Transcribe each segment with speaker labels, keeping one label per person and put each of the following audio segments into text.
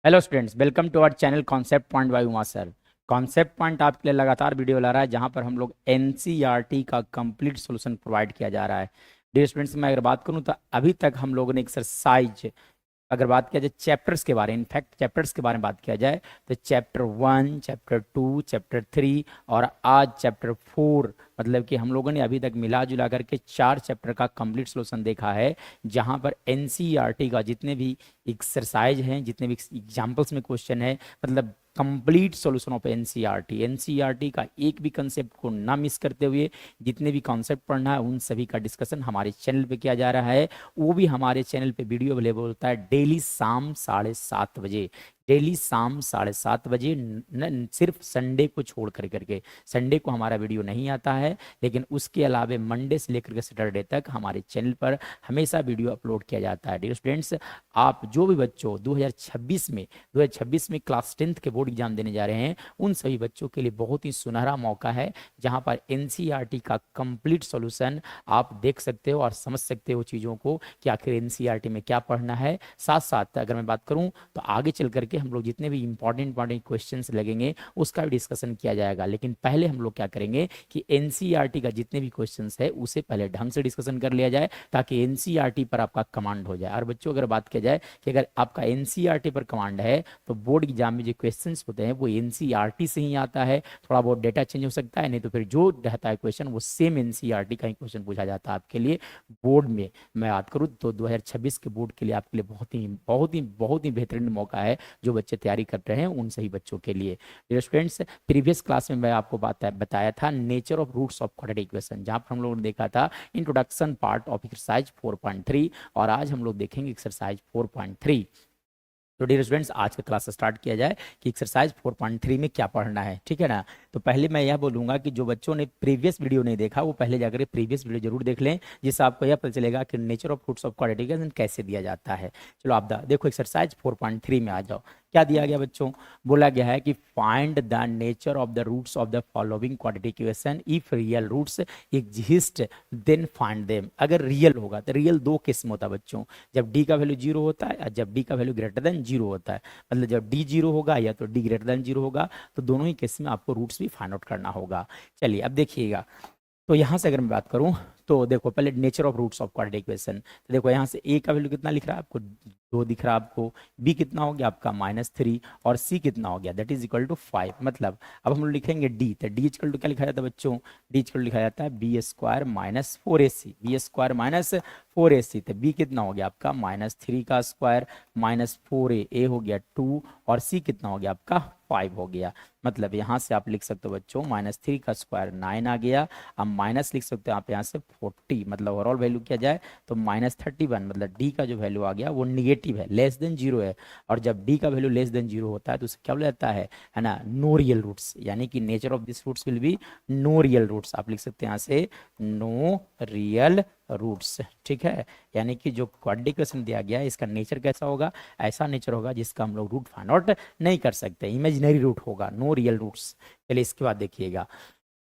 Speaker 1: Hello students, welcome to our channel concept point by Uma sir. Concept point आपके लिए लगातार video ला रहा है जहां पर हम लोग एनसीईआरटी का कंप्लीट सॉल्यूशन प्रोवाइड किया जा रहा है। डियर स्टूडेंट्स, मैं अगर बात करूं तो अभी तक हम लोगों ने एक्सरसाइज, अगर बात किया जाए चैप्टर्स के बारे में, इनफैक्ट चैप्टर्स के बारे में बात किया जाए तो चैप्टर 1, चैप्टर 2, चैप्टर 3 और आज चैप्टर 4, मतलब कि हम लोगों ने अभी तक मिला जुला करके 4 चैप्टर का कंप्लीट सॉल्यूशन देखा है। जहां पर एनसीईआरटी का जितने भी एक्सरसाइज हैं, जितने भी एग्जाम्पल्स में क्वेश्चन है, मतलब complete solution of NCERT, NCERT का एक भी कंसेप्ट को ना मिस करते हुए जितने भी कॉन्सेप्ट पढ़ना है उन सभी का डिस्कशन हमारे चैनल पे किया जा रहा है। वो भी हमारे चैनल पे वीडियो अवेलेबल होता है डेली शाम 7:30 बजे। डेली शाम 7:30 बजे, सिर्फ संडे को छोड़ करके। संडे को हमारा वीडियो नहीं आता है, लेकिन उसके अलावा मंडे से लेकर के सैटरडे तक हमारे चैनल पर हमेशा वीडियो अपलोड किया जाता है। डियर स्टूडेंट्स, आप जो भी बच्चों 2026 में क्लास 10th के बोर्ड एग्जाम देने जा रहे हैं, उन सभी बच्चों के लिए बहुत ही सुनहरा मौका है जहां पर एनसीईआरटी का कंप्लीट सॉल्यूशन आप देख सकते हो और समझ सकते हो चीज़ों को कि आखिर एनसीईआरटी में क्या पढ़ना है। साथ साथ अगर मैं बात करूं तो आगे चल करके हम लोग जितने भी इंपॉर्टेंट क्वेश्चंस लगेंगे उसका भी डिस्कशन किया जाएगा। लेकिन पहले हम लोग क्या करेंगे कि एनसीईआरटी का जितने भी क्वेश्चंस है उसे पहले ढंग से डिस्कशन कर लिया जाए ताकि एनसीईआरटी पर आपका कमांड हो जाए। और बच्चों, अगर बात किया जाए कि अगर आपका एनसीईआरटी पर कमांड है तो बोर्ड एग्जाम में जो क्वेश्चंस होते हैं वो एनसीईआरटी से ही आता है। थोड़ा बहुत डेटा चेंज हो सकता है, नहीं तो फिर जो रहता है क्वेश्चन वो सेम एनसीईआरटी का ही क्वेश्चन पूछा जाता है आपके लिए बोर्ड में। मैं बात करूँ तो 2026 के बोर्ड के लिए आपके लिए बहुत ही बेहतरीन मौका है जो बच्चे तैयारी कर रहे हैं उन सही बच्चों के लिए। डियर स्टूडेंट्स, प्रीवियस क्लास में मैं आपको बताया था nature of roots of quadratic equation, जहां पर हम लोगों ने देखा था इंट्रोडक्शन पार्ट ऑफ एक्सरसाइज 4.3 और आज हम लोग देखेंगे एक्सरसाइज 4.3। तो डियर स्टूडेंट्स, आज का क्लास स्टार्ट किया जाए कि एक्सरसाइज 4.3 में क्या पढ़ना है, ठीक है ना। तो पहले मैं यह बोलूंगा कि जो बच्चों ने प्रीवियस वीडियो नहीं देखा वो पहले जाकर प्रीवियस वीडियो जरूर देख लें, जिससे आपको यह पता चलेगा कि nature of roots of quadratic equation कैसे दिया जाता है। चलो आप देखो एक्सरसाइज 4.3 में आ जाओ। क्या दिया गया बच्चों? बोला गया है कि find the nature of the roots of the following quadratic equation if real roots exist then find them. अगर रियल होगा तो रियल दो किस्म होता है बच्चों, जब डी का वैल्यू 0 होता है या जब डी का वैल्यू ग्रेटर देन 0 होता है। मतलब जब डी 0 होगा या तो डी ग्रेटर देन 0 होगा, तो दोनों ही केस में आपको रूट्स भी फाइंड आउट करना होगा। चलिए अब देखिएगा, तो यहाँ से अगर मैं बात करूँ तो देखो पहले nature of roots of quadratic equation. तो देखो यहाँ से ए का वैल्यू कितना लिख रहा है आपको, 2 दिख रहा है आपको। बी कितना हो गया आपका -3 और सी कितना हो गया दैट इज इक्वल टू 5। मतलब अब हम लोग लिखेंगे डी, तो डी इक्वल टू क्या लिखा जाता है बच्चों? डी इक्वल लिखा जाता है b square minus 4ac, b square minus 4ac। तो बी कितना हो गया आपका -3 का स्क्वायर माइनस 4a, ए हो गया 2 और सी कितना हो गया आपका 5 हो गया। मतलब यहाँ से आप लिख सकते हो बच्चों -3 का स्क्वायर 9 आ गया। अब माइनस लिख सकते हो आप यहाँ से 40, मतलब ओवरऑल वैल्यू किया जाए तो -31, मतलब डी का जो वैल्यू आ गया वो निगेटिव है, लेस देन 0 है। और जब डी का वैल्यू लेस देन 0 होता है तो उसे क्या बोला जाता है ना, नो रियल रूट्स। यानी कि nature of this roots will be no real roots. आप लिख सकते हैं यहाँ से नो रियल रूट्स, ठीक है। यानी कि जो क्वाड्रेटिक इक्वेशन दिया गया है इसका नेचर कैसा होगा? ऐसा नेचर होगा जिसका हम लोग रूट फाइंड आउट नहीं कर सकते, इमेजिनरी रूट होगा, नो रियल रूट्स। चलिए इसके बाद देखिएगा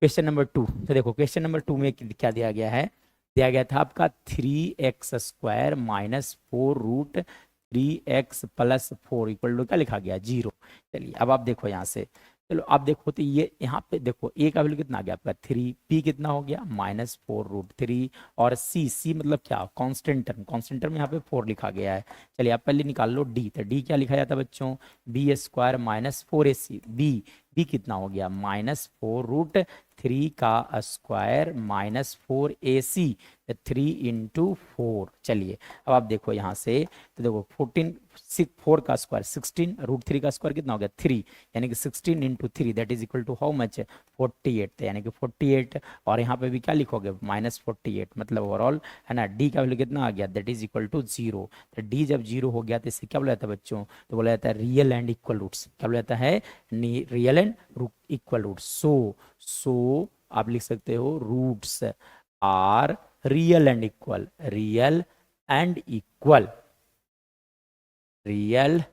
Speaker 1: क्वेश्चन नंबर 2। तो देखो क्वेश्चन नंबर 2 में क्या दिया गया है? दिया गया था आपका 3x square minus 4 root 3x plus 4 equal to क्या लिखा गया? 0। चलिए अब आप देखो यहाँ से, चलो आप देखो तो ये यहाँ पे देखो ए का वैल्यू कितना आ गया आपका 3, पी कितना हो गया -4√3 और सी मतलब क्या? कांस्टेंट टर्म, कांस्टेंट टर्म यहाँ पे 4 लिखा गया है। चलिए आप पहले निकाल लो डी, तो डी क्या लिखा जाता है बच्चों? B square minus 4ac, B कितना हो गया -4√3 का स्क्वायर माइनस 4ac, 3 × 4। चलिए अब आप देखो यहाँ से, तो देखो 4 का स्क्वायर 16, √3 का स्क्वायर कितना हो गया 3, यानी कि 16 × 3 that is equal to how much? 48, यानी कि 48। और यहाँ पे भी क्या लिखोगे -48, मतलब ओवरऑल है ना डी का वैल्यू कितना आ गया दैट इज इक्वल टू 0। तो डी जब 0 हो गया तो इससे क्या बोला जाता है बच्चों? तो बोला जाता है रियल एंड इक्वल रूट्स। क्या बोला जाता है? Real and equal roots. So आप लिख सकते हो roots are real and equal, real and equal, real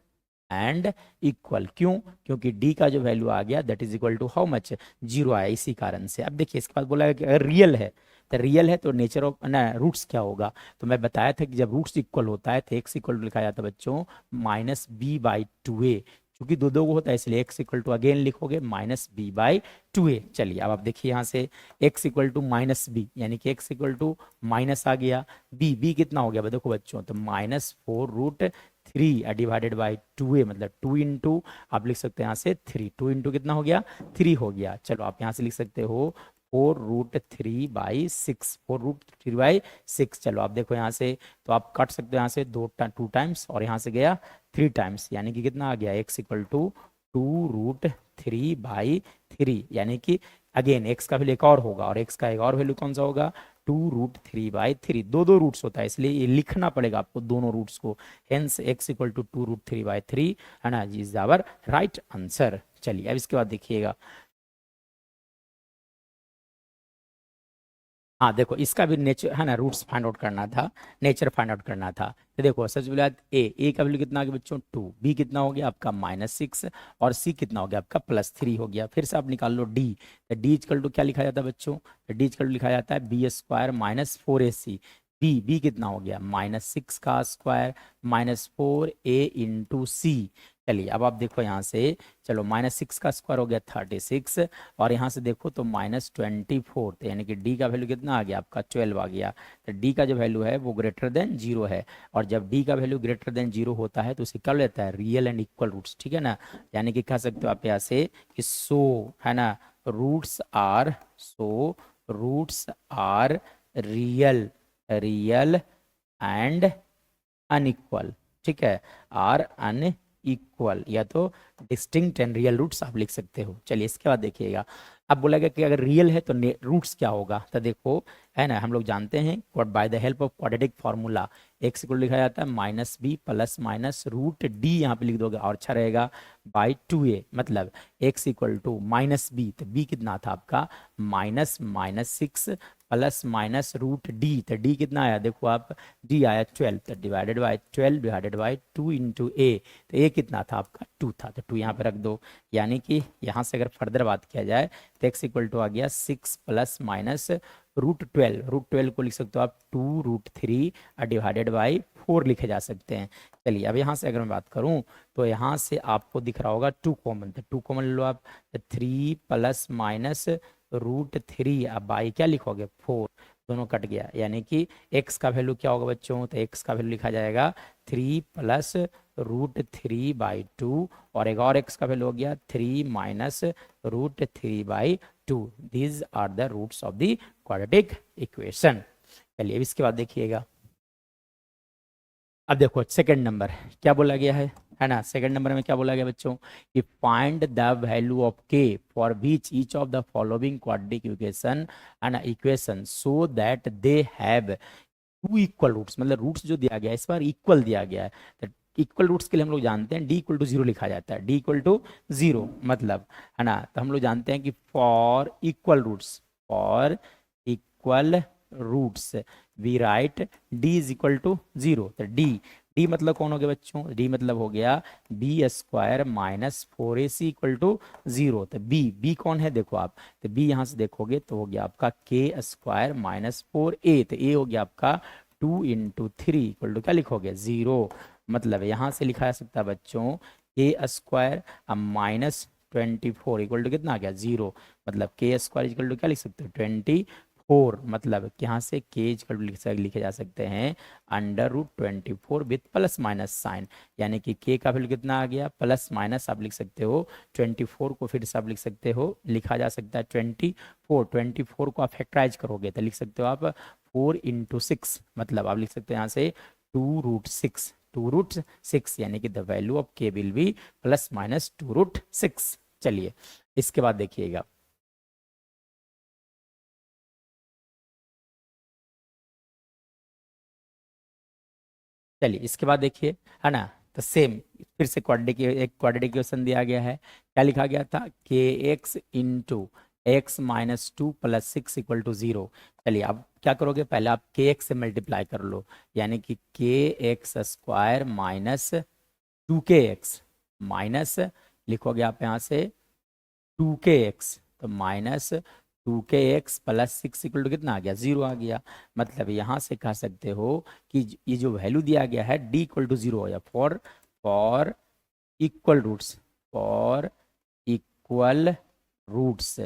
Speaker 1: and equal. क्यों? क्योंकि डी का जो वैल्यू आ गया that is equal to how much? 0 आया, इसी कारण से। अब देखिए इसके बाद बोला है कि अगर रियल है तो रियल है तो नेचर ऑफ ना रूट्स क्या होगा, तो मैं बताया था कि जब रूट्स इक्वल होता है तो एक्स इक्वल टू लिखा जाता है बच्चों -b/2a, क्योंकि दो दो को होता है इसलिए एक्स इक्वल टू अगेन लिखोगे -b/2a। चलिए अब आप देखिए यहाँ से एक्स इक्वल टू -b, यानी कि एक्स इक्वल टू माइनस आ गया, बी कितना हो गया देखो बच्चों, तो -4√3 डिवाइडेड बाई 2a, मतलब 2 इंटू आप लिख सकते हैं यहाँ से 3, 2 इंटू कितना हो गया 3 हो गया। चलो आप यहाँ से लिख सकते हो 4√3/6, 4√3/6। चलो आप देखो यहाँ से, तो आप काट सकते हो यहाँ से 2 टाइम्स और यहाँ से गया 3 टाइम्स, यानी कि कितना आ गया एक्स इक्वल टू 2√3/3, यानी कि अगेन एक्स का वैल्यू एक और होगा और एक्स का एक और वैल्यू कौन सा होगा 2√3/3, दो दो रूट्स होता है इसलिए ये लिखना पड़ेगा आपको दोनों रूट्स को, हेंस एक्स इक्वल टू 2√3/3 है ना, जी इज आवर राइट आंसर। चलिए अब इसके बाद देखिएगा, हाँ देखो इसका भी नेचर है ना, रूट्स फाइंड आउट करना था, नेचर फाइंड आउट करना था। तो देखो सबसे पहले ए का वैल्यू कितना आ गया बच्चों 2, बी कितना हो गया आपका -6 और सी कितना हो गया आपका +3 हो गया। फिर से आप निकाल लो डी, तो डी इक्वल टू क्या लिखा जाता है बच्चों, तो डी इक्वल टू लिखा जाता है b² - 4ac। बी कितना हो गया -6 का स्क्वायर -4a इंटू सी। चलिए अब आप देखो यहाँ से, चलो -6 का स्क्वायर हो गया 36 और यहाँ से देखो तो -24, तो यानी कि डी का वैल्यू कितना आ गया आपका 12 आ गया। तो डी का जो वैल्यू है वो ग्रेटर देन 0 है, और जब डी का वैल्यू ग्रेटर देन 0 होता है तो उसे क्या लेता है रियल एंड इक्वल रूट्स, ठीक है ना, यानी कि कह सकते हो आप यहाँ से कि सो है ना roots are real real and unequal, ठीक है, आर अनइक्वल या तो डिस्टिंक्ट एंड रियल रूट्स आप लिख सकते हो। चलिए इसके बाद देखिएगा, अब बोला गया कि अगर रियल है तो रूट्स क्या होगा, तो देखो है ना, हम लोग जानते हैं by the help of quadratic formula x equal लिखा जाता है -b + √d, यहाँ पे लिख दोगे और अच्छा रहेगा /2a, मतलब एक्स इक्वल टू -b, तो b कितना था आपका -6 +- तो डी कितना आया देखो आप, डी आया 12, तो divided by 12 divided by 2 into A, तो ए कितना था आपका 2 था, तो 2 यहाँ पे रख दो। यानी कि यहाँ से अगर फर्दर बात किया जाए तो एक्स इक्वल टू आ गया 6 ± √12 को लिख सकते हो आप 2√3 डिवाइडेड बाई 4 लिखे जा सकते हैं। चलिए अब यहाँ से अगर मैं बात करूँ तो यहाँ से आपको दिख रहा होगा 2 कॉमन, तो 2 कॉमन ले लो आप, 3 ± √3 अब बाई क्या लिखोगे 4, दोनों कट गया, यानी कि x का वैल्यू क्या होगा बच्चों, तो x का वैल्यू लिखा जाएगा 3 + √3/2 और एक और x का वैल्यू हो गया 3 - √3/2। These are the roots of the quadratic equation. चलिए अब इसके बाद देखिएगा, अब देखो सेकंड नंबर क्या बोला गया है ना, सेकंड नंबर में क्या बोला गया बच्चों कि find the value of k for which each of the following quadratic equation है ना equation so that they have 2 equal roots, मतलब रूट्स जो दिया गया है इस बार इक्वल दिया गया है। तो इक्वल रूट्स के लिए हम लोग जानते हैं d इक्वल टू 0 लिखा जाता है, d इक्वल टू 0 मतलब है ना, तो हम लोग जानते हैं कि for equal roots we write d is equal to 0, तो d मतलब कौन हो गया बच्चों, d मतलब हो गया b² - 4ac इक्वल टू 0, तो b कौन है देखो आप, तो b यहाँ से देखोगे तो हो गया आपका k² - 4a, तो a हो गया आपका 2 इंटू 3 इक्वल टू क्या लिखोगे 0, मतलब यहाँ से लिखा जा सकता है बच्चों k² -24 इक्वल टू कितना आ गया 0, मतलब k² इक्वल टू क्या लिख सकते हो 24, मतलब यहाँ से के इक्वल टू लिखे जा सकते हैं √24 विथ प्लस माइनस साइन, यानी कि के का वैल्यू कितना आ गया प्लस माइनस आप लिख सकते हो 24 को फिर से आप लिख सकते हो, लिखा जा सकता है 24 को आप फैक्टराइज करोगे तो लिख सकते हो आप 4 इंटू 6, मतलब आप लिख सकते हो यहाँ से 2√6 यानी कि द वैल्यू ऑफ के विल बी ±2√6। चलिए इसके बाद देखिएगा, चलिए इसके बाद देखिए है ना, तो सेम फिर से क्वाड्रेटिक इक्वेशन दिया गया है, क्या लिखा गया था के x into x-2 + 6 equal to 0। चलिए अब क्या करोगे, पहले आप के एक्स से मल्टीप्लाई कर लो, यानी कि kx² - 2kx माइनस लिखोगे आप यहाँ से 2kx, तो 2kx प्लस 6 इक्वल टू कितना आ गया, 0 आ गया। मतलब यहाँ से कह सकते हो कि ये जो वैल्यू दिया गया है d इक्वल टू 0 हो गया for for equal roots, for equal roots,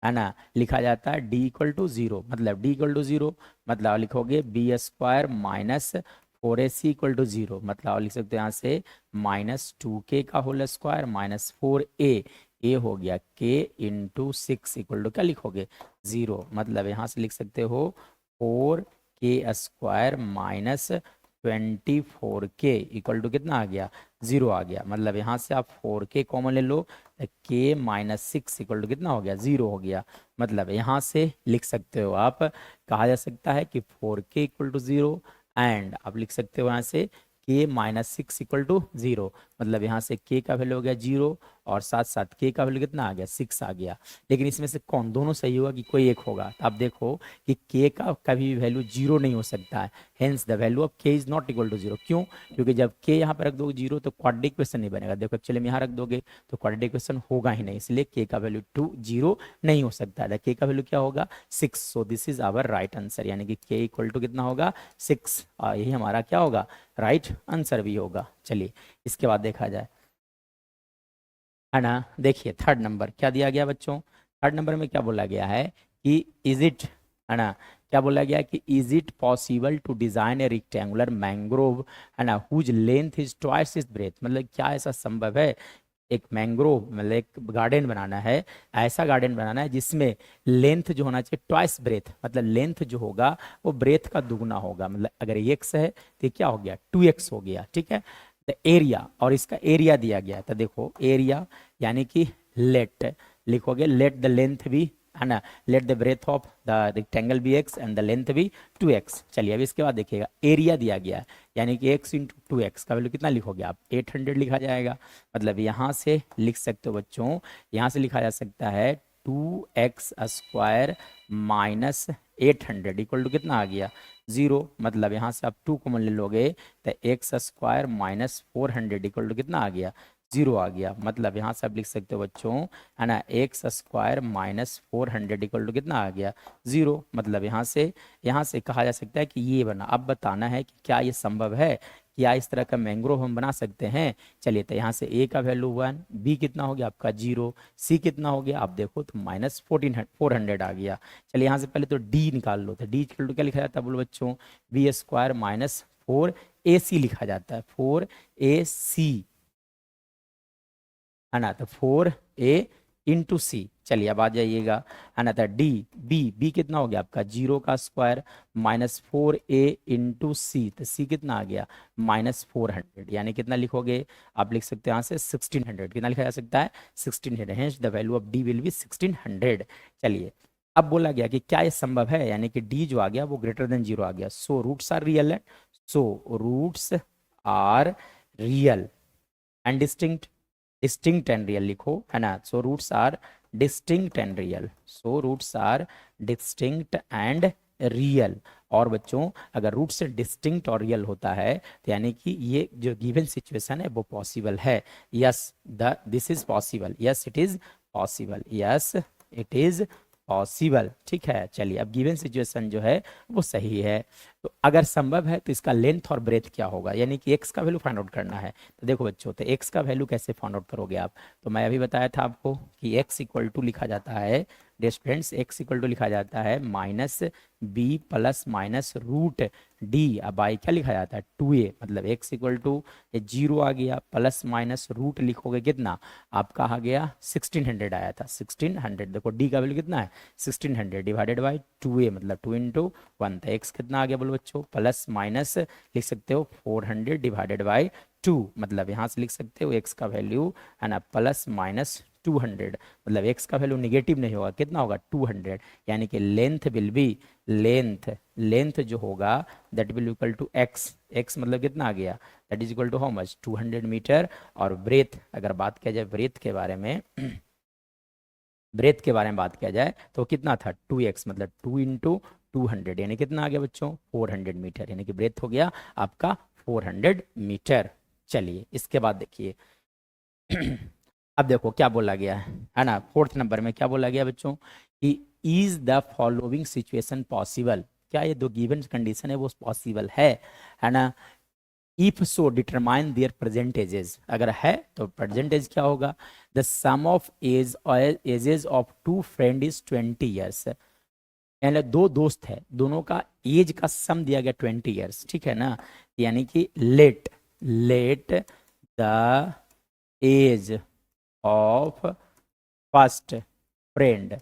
Speaker 1: है ना। लिखा जाता है d इक्वल टू 0, मतलब d इक्वल टू 0 मतलब लिखोगे b square minus 4ac equal to 0, मतलब आप लिख सकते हो यहाँ से -2k का होल स्क्वायर माइनस 4a, ए हो गया k इंटू 6 इक्वल टू क्या लिखोगे, 0। मतलब यहाँ से लिख सकते हो 4k square minus 24k equal to कितना आ गया, 0 आ गया। मतलब यहाँ से आप 4k कॉमन ले लो तो k माइनस 6 इक्वल टू कितना हो गया, 0 हो गया। मतलब यहाँ से लिख सकते हो आप, कहा जा सकता है कि 4k इक्वल टू 0 एंड आप लिख सकते हो यहाँ से k माइनस 6 इक्वल टू 0। मतलब यहाँ से k का वैल्यू हो गया 0 और साथ साथ k का वैल्यू कितना आ गया, 6 आ गया। लेकिन इसमें से कौन दोनों सही होगा कि कोई एक होगा, तो आप देखो कि k का कभी भी वैल्यू 0 नहीं हो सकता है। Hence the value of k is not equal to 0। क्यों? क्योंकि जब k यहाँ पर रख दोगे 0 तो क्वाड्रेटिक इक्वेशन नहीं बनेगा। देखो एक्चुअली में यहाँ रख दोगे तो क्वाड्रेटिक इक्वेशन होगा ही नहीं, इसलिए k का वैल्यू 0 नहीं हो सकता है। k का वैल्यू क्या होगा, 6। So this is our right answer, यानी कि k इक्वल टू कितना होगा, 6। यही हमारा क्या होगा, राइट आंसर भी होगा। चलिए इसके बाद देखा जाए, है ना। देखिए थर्ड नंबर क्या दिया गया बच्चों, थर्ड नंबर में क्या बोला गया है कि इज इट, है ना, क्या बोला गया है कि is it possible to design a rectangular mangrove, है ना, whose length is twice is breadth. मतलब क्या ऐसा संभव है, एक मैंग्रोव मतलब एक गार्डन बनाना है, ऐसा गार्डन बनाना है जिसमें लेंथ जो होना चाहिए ट्वाइस ब्रेथ, मतलब लेंथ जो होगा वो ब्रेथ का दुगना होगा। मतलब अगर x है तो ये क्या हो गया, 2x हो गया, ठीक है। तो एरिया, और इसका एरिया दिया गया है, तो देखो एरिया यानी कि लेट, लिखोगे लेट द लेंथ बी, है ना, let the breadth of the rectangle be x and the length be 2x। चलिए अब इसके बाद देखिएगा एरिया दिया गया है, यानी कि x इंटू 2x का वैल्यू कितना लिखोगे आप, 800 लिखा जाएगा। मतलब यहाँ से लिख सकते हो बच्चों, यहाँ से लिखा जा सकता है 2x square minus 800 equal to कितना आ गया, 0। मतलब यहाँ से आप 2 कॉमन ले लोगे तो x square minus 400 equal to कितना आ गया, 0 आ गया। मतलब यहाँ से आप लिख सकते हो बच्चों, है ना, x square minus 400 equal to कितना आ गया, 0। मतलब यहाँ से कहा जा सकता है कि ये बना। अब बताना है कि क्या ये संभव है, क्या इस तरह का मैंग्रोव हम बना सकते हैं। चलिए तो यहाँ से a का वैल्यू 1, b कितना हो गया आपका 0, c कितना हो गया आप देखो तो माइनस 400 आ गया। चलिए यहाँ से पहले तो d निकाल लो, तो d इक्वल टू क्या लिखा जाता है बोलो बच्चों, बी स्क्वायर माइनस 4ac लिखा जाता है, 4ac, है ना, तो 4a इंटू सी। चलिए अब आ जाइएगा, है ना, तो डी बी कितना हो गया आपका 0 का स्क्वायर माइनस 4a इंटू सी, तो सी कितना आ गया -400, यानी कितना लिखोगे आप, लिख सकते हैं यहाँ से 1600, कितना लिखा जा सकता है 1600, hence the value of D will be 1600। चलिए अब बोला गया कि क्या ये संभव है, यानी कि डी जो आ गया वो ग्रेटर देन 0 आ गया। सो रूट्स आर रियल है, so roots are real and distinct, distinct and real लिखो, है ना। So roots are distinct and real, so roots are distinct and real. और बच्चों अगर रूट से डिस्टिंक्ट और रियल होता है तो यानी कि ये जो गिवन सिचुएशन है वो पॉसिबल है। Yes the this is possible, yes it is possible, yes it is possible, ठीक है। चलिए अब गिवन सिचुएशन जो है वो सही है, तो अगर संभव है तो इसका लेंथ और ब्रेथ क्या होगा, यानी कि x का वैल्यू फाइंड आउट करना है। तो देखो बच्चों, तो x का वैल्यू कैसे फाइंड आउट करोगे आप, तो मैं अभी बताया था आपको कि x इक्वल टू लिखा जाता है, स्टूडेंट्स x इक्वल टू लिखा जाता है minus b plus minus root d, अब बाई क्या लिखा जाता है 2a। मतलब x इक्वल टू 0 आ गया, प्लस माइनस रूट लिखोगे कितना आपका आ गया 1600 आया था, 1600। देखो d का वैल्यू कितना है 1600 डिवाइडेड बाई 2a, मतलब 2 इंटू 1, तो x कितना आ गया बोलो बच्चों, प्लस माइनस लिख सकते हो 400 डिवाइडेड बाई 2। मतलब यहाँ से लिख सकते हो x का वैल्यू, है ना, प्लस माइनस 200। मतलब x का वैल्यू निगेटिव नहीं होगा, कितना होगा 200, यानी कि लेंथ विल बी, लेंथ जो होगा that will equal to x मतलब कितना आ गया, that is equal to how much 200 meter. और ब्रेथ अगर बात किया जाए ब्रेथ के बारे में ब्रेथ के बारे में बात किया जाए तो कितना था 2x, मतलब 2 इंटू 200 यानी कितना आ गया बच्चों 400 मीटर, यानी कि ब्रेथ हो गया आपका 400 मीटर। चलिए इसके बाद देखिए अब देखो क्या बोला गया है ना, फोर्थ नंबर में क्या बोला गया बच्चों कि is the following situation possible, क्या ये दो गिवन कंडीशन है वो पॉसिबल है ना। If so determine their percentages, अगर है तो परसेंटेज क्या होगा। The sum of ages of two friend is 20 years, यानी दो दोस्त है, दोनों का एज का सम दिया गया 20 ईयर्स, ठीक है ना। यानी कि let let the age of first friend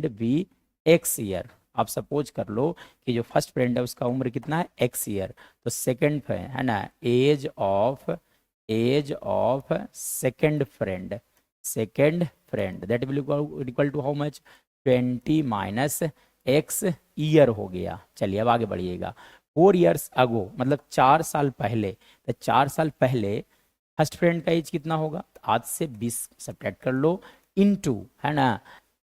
Speaker 1: be x year. आप सपोज कर लो कि जो फर्स्ट फ्रेंड है उसका उम्र कितना है एक्स ईयर, तो सेकंड है ना age of second friend that will equal to how much 20 minus x year हो गया। चलिए अब आगे बढ़िएगा। 4 ईयर्स अगो मतलब 4 साल पहले, तो 4 साल पहले फर्स्ट फ्रेंड का एज कितना होगा, आज से 20 सब्ट्रैक्ट कर लो इनटू, है ना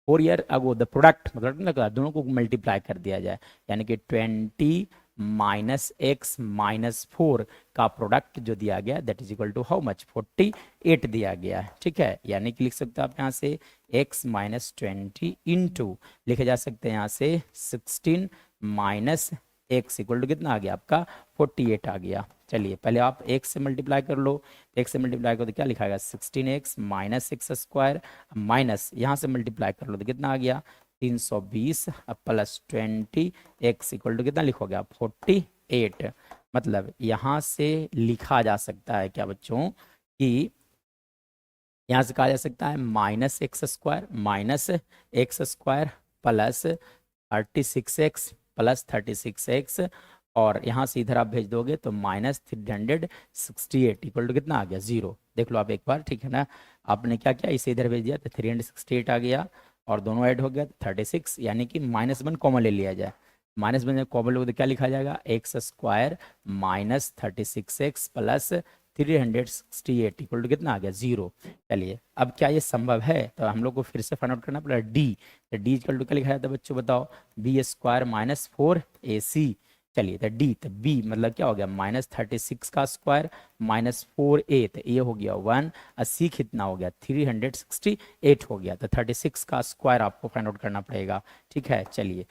Speaker 1: 4 ईयर अगो द प्रोडक्ट मतलब लगा दोनों को मल्टीप्लाई कर दिया जाए, यानी कि 20 माइनस एक्स माइनस 4 का प्रोडक्ट जो दिया गया that is equal to how much 48 दिया गया है, ठीक है। यानी कि लिख सकते हो आप यहाँ से x माइनस 20 इंटू लिखे जा सकते हैं यहाँ से 16 माइनस एक्स इक्वल टू कितना आ गया आपका 48 आ गया। चलिए पहले आप x से मल्टीप्लाई कर लो, x से मल्टीप्लाई करो तो क्या लिखा गया 16x minus x square minus यहाँ से मल्टीप्लाई कर लो तो कितना आ गया 320 प्लस 20 x इक्वल टू कितना लिखोगे आप 48। मतलब यहाँ से लिखा जा सकता है क्या बच्चों कि यहाँ से कहा जा सकता है minus x square plus 36x plus 36x, और यहाँ से इधर आप भेज दोगे तो माइनस 368 इक्वल टू कितना आ गया 0। देख लो आप एक बार, ठीक है ना। आपने क्या किया इसे इधर भेज दिया तो 368 आ गया और दोनों ऐड हो गया 36, यानी कि -1 कॉमन ले लिया जाए। -1 कॉमन लोगे तो क्या लिखा जाएगा x square minus 36x plus 368 equal to कितना आ गया 0। चलिए अब क्या ये संभव है, तो हम लोग को फिर से फाइंड आउट करना पड़ेगा डी। तो डी इक्वल टू क्या लिखा जाता है बच्चों बताओ, बी स्क्वायर माइनस 4ac। चलिए तो डी तो बी मतलब क्या हो गया -36 का स्क्वायर माइनस 4a, तो ये हो गया 1 और सी कितना हो गया 368 हो गया। तो 36 का स्क्वायर आपको फाइंड आउट करना पड़ेगा, ठीक है। चलिए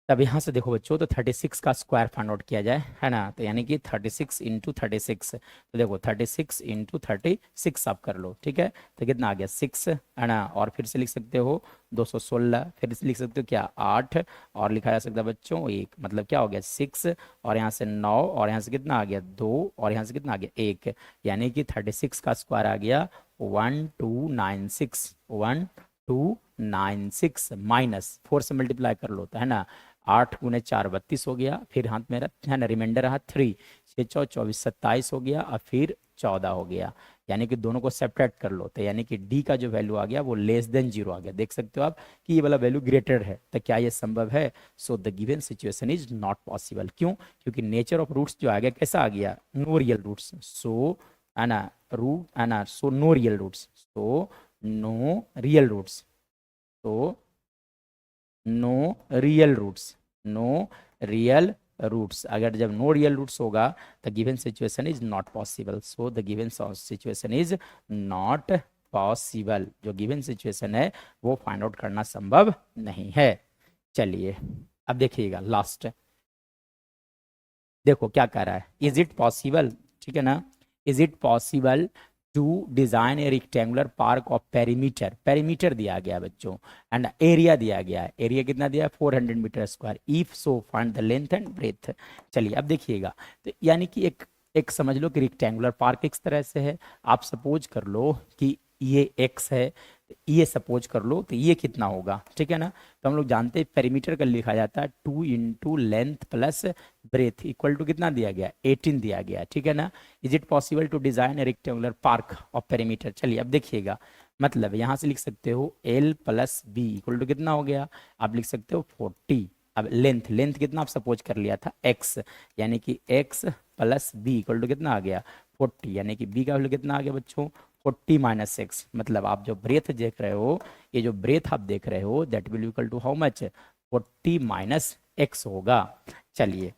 Speaker 1: तब यहाँ से देखो बच्चों तो 36 का स्क्वायर फाइंड आउट किया जाए, है ना। तो यानी कि 36 इंटू 36, तो देखो 36 इंटू 36 आप कर लो, ठीक है। तो कितना आ गया 6, है ना। और फिर से लिख सकते हो 216, फिर से लिख सकते हो क्या 8, और लिखा जा सकता है बच्चों 1, मतलब क्या हो गया 6, और यहाँ से 9, और यहाँ से कितना आ गया 2, और यहाँ से कितना आ गया 1, यानी कि 36 का स्क्वायर आ गया 1296 माइनस 4 से मल्टीप्लाई कर लो तो है ना 8 गुने 4 32 हो गया, फिर हाथ मेरा है ना रिमाइंडर रहा 3, 6 चौ 24 27 हो गया और फिर 14 हो गया। यानी कि दोनों को सेपरेट कर लो तो यानी कि डी का जो वैल्यू आ गया वो लेस देन 0 आ गया। देख सकते हो आप कि ये वाला वैल्यू ग्रेटर है, तो क्या ये संभव है। सो the given situation is not possible. क्यों, क्योंकि नेचर ऑफ रूट्स जो आ गया कैसा आ गया नो रियल रूट्स, सो है ना रूट है ना, so no real roots, so no real roots, तो no real roots, no real roots. अगर जब नो रियल रूट्स होगा the given situation is not possible. So the given situation is not possible, जो given situation है वो find out करना संभव नहीं है। चलिए अब देखिएगा लास्ट, देखो क्या कह रहा है, इज इट पॉसिबल, ठीक है ना, is it possible to design a rectangular park of perimeter, perimeter दिया गया बच्चों, एंड एरिया दिया गया है, एरिया कितना दिया है 400 meter square, if so find the length and breadth. चलिए अब देखिएगा, तो यानी कि एक समझ लो कि रेक्टेंगुलर पार्क इस तरह से है। आप सपोज कर लो कि ये x है, ये सपोज कर लो तो ये कितना होगा, ठीक है ना। तो हम लोग जानते हैं पेरीमीटर का लिखा जाता है 2 into length plus breadth equal to कितना दिया गया 18 दिया गया, ठीक है ना। Is it possible to design a rectangular park of perimeter. चलिए अब देखिएगा, मतलब यहाँ से लिख सकते हो l plus b equal to कितना हो गया, आप लिख सकते हो 40। अब लेंथ, लेंथ कितना आप सपोज कर लिया था x, यानी कि x plus b equal to कितना आ गया 40, यानी कि b का वैल्यू कितना आ गया बच्चों 40 माइनस एक्स। मतलब आप जो ब्रेथ देख रहे हो, ये जो ब्रेथ आप देख रहे हो that will equal to how much 40 minus x होगा। चलिए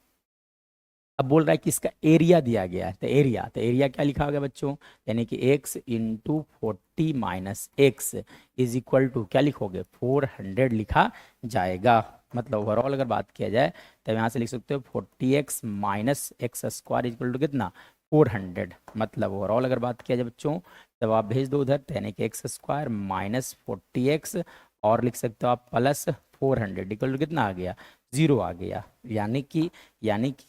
Speaker 1: अब बोल रहा है कि इसका एरिया दिया गया है, तो एरिया क्या लिखा होगा बच्चों, यानी कि x into 40 minus x is equal to क्या लिखोगे, 400 लिखा जाएगा। मतलब ओवरऑल अगर बात किया जाए तो यहाँ से लिख सकते हो 40x minus x square equal to कितना, 400। मतलब ओवरऑल अगर बात किया जाए बच्चों, तब आप भेज दो उधर, तो यानी कि एक्स स्क्वायर माइनस 40x और लिख सकते हो आप प्लस 400 इक्वल टू कितना आ गया, 0 आ गया। यानी कि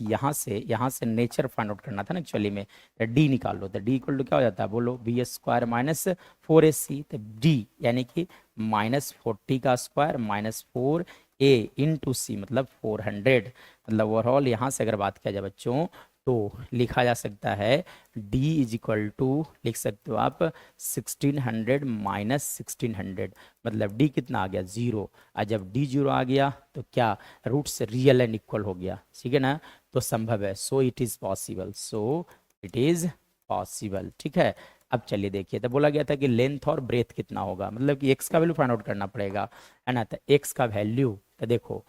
Speaker 1: यहाँ से नेचर फाइंड आउट करना था ना एक्चुअली में, तो डी निकाल लो, तो डी इक्वल टू क्या हो जाता है, बोलो बी स्क्वायर माइनस 4ac, तो डी यानी कि माइनस 40 का स्क्वायर माइनस 4a इंटू सी मतलब 400। मतलब ओवरऑल यहाँ से अगर बात किया जाए बच्चों तो लिखा जा सकता है d इज इक्वल टू, लिख सकते हो आप 1600 माइनस 1600, मतलब d कितना आ गया, 0। और जब d 0 आ गया तो क्या, रूट से रियल एंड इक्वल हो गया, ठीक है ना, तो संभव है, so it is possible, so it is possible, ठीक है। अब चलिए देखिए, तो बोला गया था कि लेंथ और ब्रेथ कितना होगा, मतलब कि x का वैल्यू फाइंड आउट करना पड़ेगा, है ना, तो x का वैल्यू, तो देखो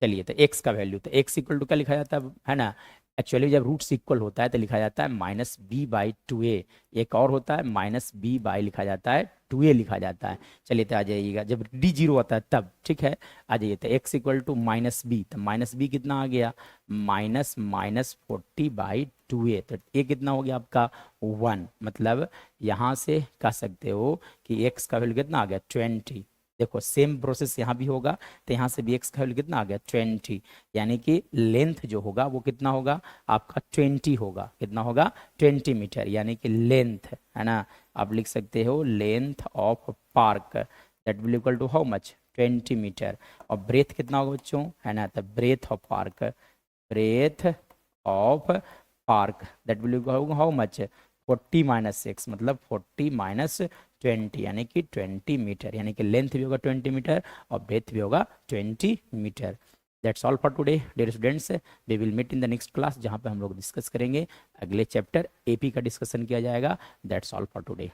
Speaker 1: चलिए, तो x का वैल्यू, तो x इक्वल टू क्या लिखा जाता है ना, एक्चुअली जब रूट्स इक्वल होता है तो लिखा जाता है माइनस बी बाई 2a, एक और होता है माइनस बी बाई लिखा जाता है 2a लिखा जाता है। चलिए तो आ जाइएगा, जब d 0 होता है तब, ठीक है, आ जाइए, तो x equal to minus B, तो माइनस बी कितना आ गया, माइनस माइनस 40/2a, तो ये कितना हो गया आपका 1। मतलब यहाँ से कह सकते हो कि x का वैल्यू कितना आ गया 20। देखो सेम प्रोसेस यहाँ भी होगा, तो यहाँ से भी एक्स का वैल्यू कितना आ गया 20, यानी कि लेंथ जो होगा वो कितना होगा आपका 20 होगा, कितना होगा 20 मीटर, यानी कि लेंथ, है ना, आप लिख सकते हो length of park that will equal to how much 20 metre. और ब्रेथ कितना होगा बच्चों, है ना, तो breadth of park, breadth of park that will equal how much 40 minus 6, मतलब 40 माइनस 20, यानी कि 20 मीटर, यानी कि लेंथ भी होगा 20 मीटर और ब्रेथ भी होगा 20 metre. That's all for today dear students, we will meet in the next class, जहाँ पे हम लोग डिस्कस करेंगे अगले चैप्टर एपी का डिस्कशन किया जाएगा। That's all for today.